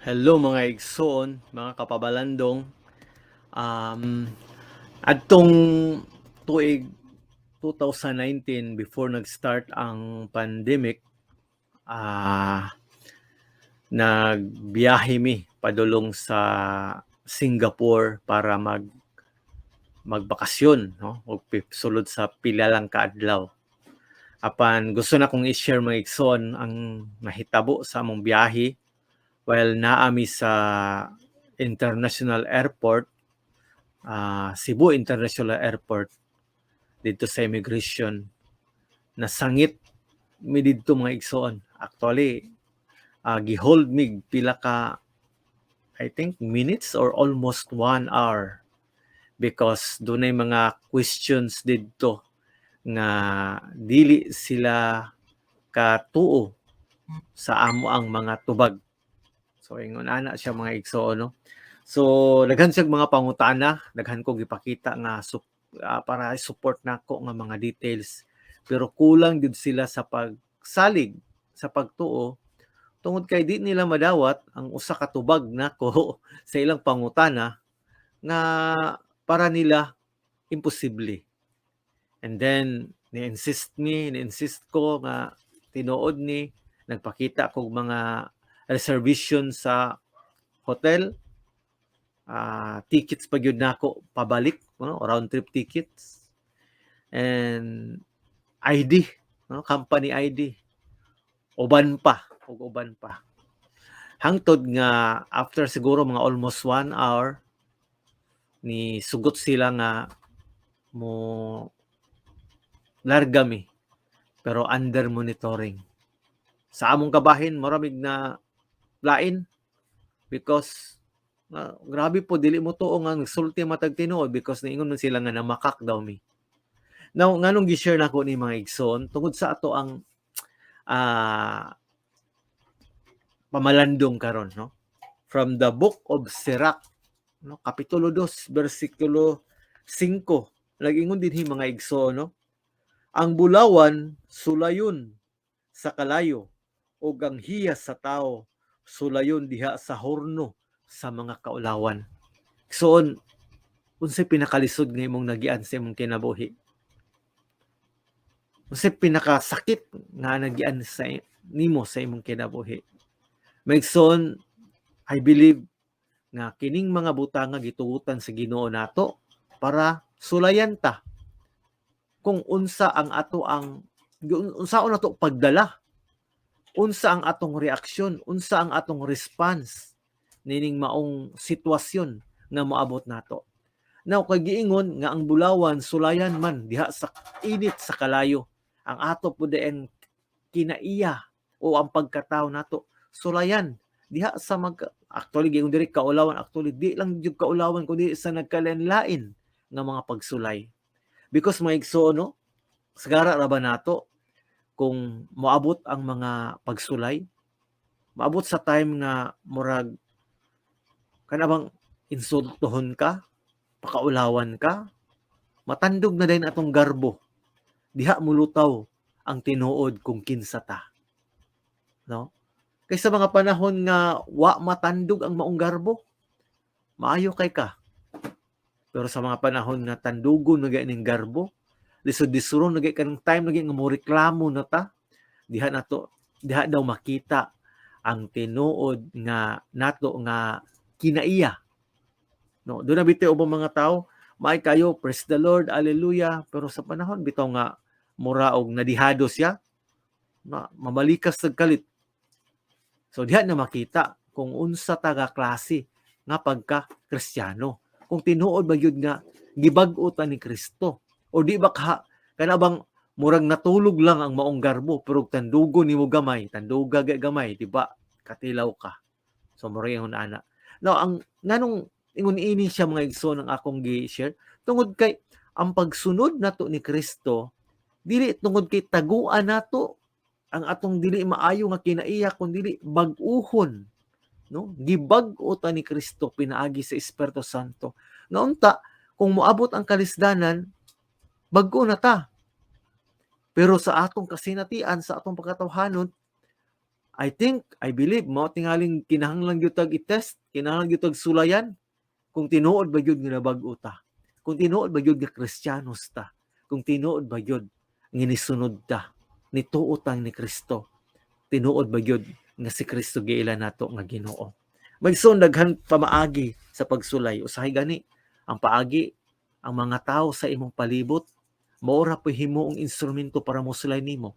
Hello mga igsoon, mga kapabalandong. Um, adtong tuig 2019 before nag-start ang pandemic, nagbiyahe mi padulong sa Singapore para magbakasyon, no? O sulod sa pila lang ka adlaw. Apan gusto na kong i-share mga igsoon ang nahitabo sa among biyahe while naami sa International Airport, Cebu International Airport, dito sa immigration. Nasangit mi dito mga igsoon. Actually, gihold mig pila ka, I think, minutes or almost 1 hour because dunay mga questions dito nga dili sila katuo sa amo ang mga tubag. So ingon ana siya mga igsoon, no? So daghan siyang mga pangutana, daghan ko gipakita nga para support nako nga mga details, pero kulang gid sila sa pagsalig sa pagtuo tungod kay di nila madawat ang usa ka tubag nako sa ilang pangutana nga para nila imposible. And then ni-insist ko nga tinuod ni, nagpakita kog mga reservation sa hotel, tickets pa gyud nako pabalik, no? Round trip tickets, and ID, no? Company ID, uban pa hangtod nga after siguro mga almost 1 hour ni sugot sila nga mo larga mi pero under monitoring. Sa among kabahin maramig na lain because grabe po, dili mo tuo nga nagsulti matag tinuod because niingon man sila nga namakak daw mi. Now nganong gi-share nako ni mga igsoon tungod sa ato ang pamalandong karon, no? From the book of Sirach, no? Kapitulo 2, versikulo 5, nag-ingon dinhi mga igsoon, no? Ang bulawan sulayon sa kalayo ug ang hiyas sa tao sulayon diha sa horno sa mga kaulawan. Igsoon, unsay pinakalisod nga imong nagian sa imong kinabuhi? Unsay pinakasakit nga nagian sa nimo sa imong kinabuhi? Maigsoon, I believe nga kining mga butanga gitugutan sa Ginoo nato para sulayan ta kung unsa ang unsaon nato pagdala, unsa ang atong reaksyon, unsa ang atong response nining maong sitwasyon nga moabot nato. Now kay giingon nga ang bulawan sulayan man diha sa init sa kalayo, ang ato pud ang kinaiya o ang pagkatao nato sulayan diha sa actually giingon diri kaulawan, actually di lang jud kaulawan kundi sa nagkalain-lain nga mga pagsulay. Because mga igsoon, no, sagara ra ba nato kung moabot ang mga pagsulay, maabot sa time nga murag kanabang insultohon ka, pakaulawan ka, matandog na din atong garbo, diha mulutaw ang tinuod kung kinsa ta, no? Kay sa mga panahon nga wa matandog ang maong garbo, maayo kay ka. Pero sa mga panahon nga tandugon na ning garbo, lisod-lisuro na kanang time na nga mo reklamo na ta, diha daw makita ang tinuod nga nato nga kinaiya, no? Doon na bitaw ubang mga tao, maay kayo, praise the Lord, hallelujah, pero sa panahon bitaw nga mura og nadihado siya, mamalikas sa kalit. So diha na makita kung unsa taga klase nga pagka-Kristiyano. Kung tinuod ba yun nga gibag-o ta ni Kristo, o di ba kanabang murag natulog lang ang maong garbo pero tandugo nimo gamay, tanduga gamay, di ba? Katilaw ka. So mura yung ana. Now ang nganong ingon ini siya mga igsoon ang akong gi-share tungod kay ang pagsunod nato ni Kristo dili tungod kay taguan nato ang atong dili maayo nga kinaiya, kundi bag-uhon, no? Gibag-o ta ni Kristo pinaagi sa Espiritu Santo. Nga unta kung moabot ang kalisdanan, bag-o na ta. Pero sa atong kasinatian, sa atong pagkatawhanon, I believe mo tingaling kinahanglan gyud tag i-test, kinahanglan gyud tag sulayan kung tinuod ba gyud nga nabag-o ta. Kung tinuod ba gyud nga Kristiyanos ta. Kung tinuod ba gyud nga nisunod ta. Nituo tang ni Kristo. Tinuod ba gyud nga si Kristo giila nato nga Ginoo. Maigsoon daghan pamaagi sa pagsulay. Usahay gani ang paagi ang mga tao sa imong palibot maura pa himuong instrumento para mosulay nimo.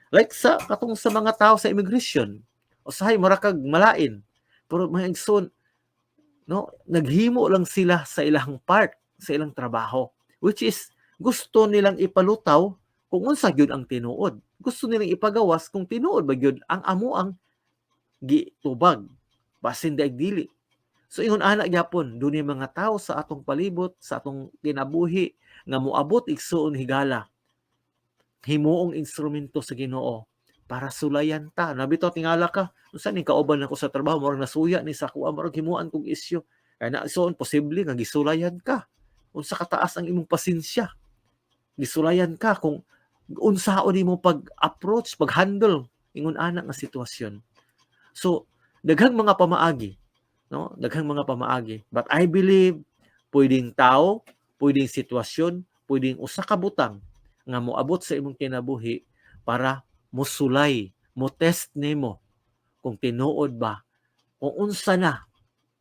Like sa katong sa mga tao sa immigration. Usahay mura kag malain. Pero maigsoon no, naghimo lang sila sa ilang part, sa ilang trabaho, which is gusto nilang ipalutaw kung unsa gyud ang tinuod. Gusto nilang ipagawas kung tinuod ba gyud ang amo ang gitubag basin daig dili. So ingon ana gyapon dunay mga tao sa atong palibot, sa atong kinabuhi nga moabot igsuon higala himuong instrumento sa Ginoo para sulayan ta. Nabito tingala ka, unsa ni kauban ako sa trabaho, murag nasuya ni sa kuha, murag himuan kog isyu. Kaya na soon posible nga gisulayan ka. Unsa kataas ang imong pasensya. Gisulayan ka kung unsaon nimo pag-approach, pag-handle ingon ana nga sitwasyon. So, daghang mga pamaagi, no? Daghang mga pamaagi. But I believe pwedeng tao, pwedeng sitwasyon, pwedeng usa ka butang nga moabot sa imong kinabuhi para mosulay, mo test nimo kung tinuod ba, kung unsa na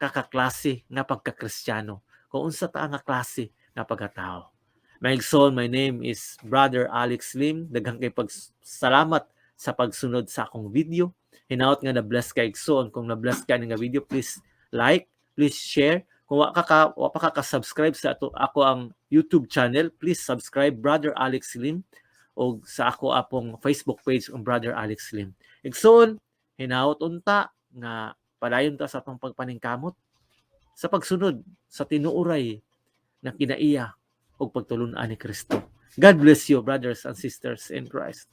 kakaklase nga pagka-Kristiyano, kung unsa ta nga klase nga pagkatao. Maigsoon, my name is Brother Alex Lim. Daghang kay pagsalamat sa pagsunod sa akong video. Hinaot nga na-bless ka igsoon. Kung na-bless ka nga video, please like, please share. Kung wa pa ka subscribe sa ako ang YouTube channel, please subscribe Brother Alex Lim o sa ako apong Facebook page ang Brother Alex Lim. Igsoon, hinaot unta nga padayon ta sa atong pagpaningkamot sa pagsunod sa tinuoray na kinaiya o pagtulun-an ni Kristo. God bless you, brothers and sisters in Christ.